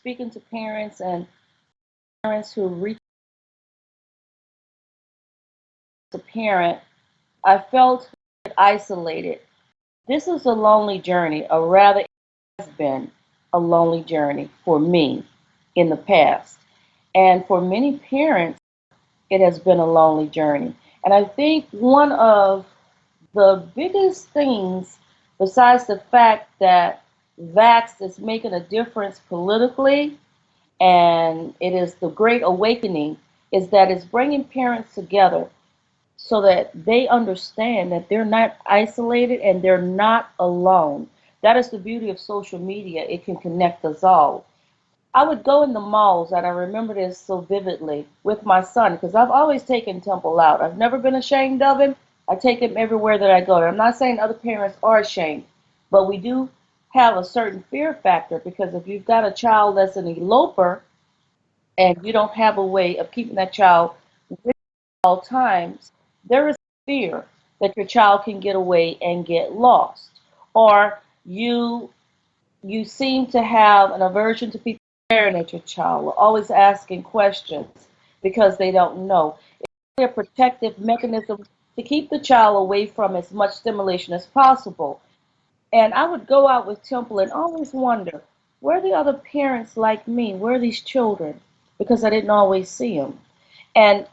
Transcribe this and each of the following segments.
speaking to parents and parents who reach a parent, I felt isolated. This is a lonely journey, or rather, it has been a lonely journey for me in the past. And for many parents, it has been a lonely journey. And I think one of the biggest things, besides the fact that vax is making a difference politically, and it is the great awakening, is that it's bringing parents together so that they understand that they're not isolated and they're not alone. That is the beauty of social media. It can connect us all. I would go in the malls, and I remember this so vividly with my son because I've always taken Temple out. I've never been ashamed of him. I take him everywhere that I go. And I'm not saying other parents are ashamed, but we do have a certain fear factor because if you've got a child that's an eloper and you don't have a way of keeping that child with all times, there is fear that your child can get away and get lost. Or you seem to have an aversion to people staring at your child, or always asking questions because they don't know. It's really a protective mechanism to keep the child away from as much stimulation as possible. And I would go out with Temple and always wonder, where are the other parents like me? Where are these children? Because I didn't always see them. And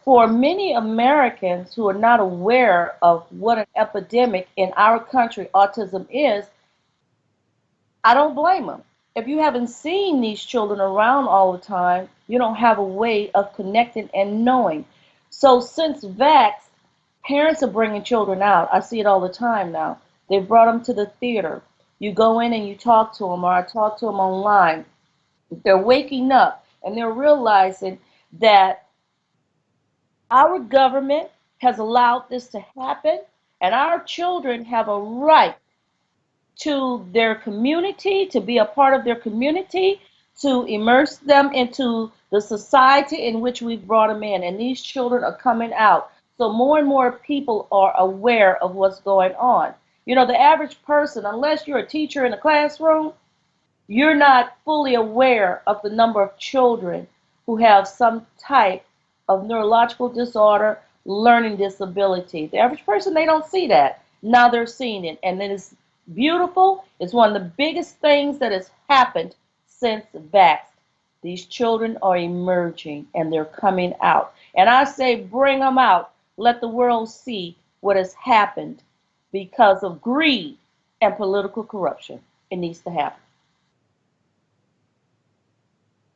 for many Americans who are not aware of what an epidemic in our country autism is, I don't blame them. If you haven't seen these children around all the time, you don't have a way of connecting and knowing. So since vax, parents are bringing children out. I see it all the time now. They brought them to the theater. You go in and you talk to them, or I talk to them online. They're waking up and they're realizing that our government has allowed this to happen, and our children have a right to their community, to be a part of their community, to immerse them into the society in which we've brought them in. And these children are coming out. So more and more people are aware of what's going on. You know, the average person, unless you're a teacher in a classroom, you're not fully aware of the number of children who have some type of neurological disorder, learning disability. The average person, they don't see that. Now they're seeing it. And then it's beautiful. It's one of the biggest things that has happened since vax. These children are emerging and they're coming out. And I say, bring them out. Let the world see what has happened because of greed and political corruption. It needs to happen.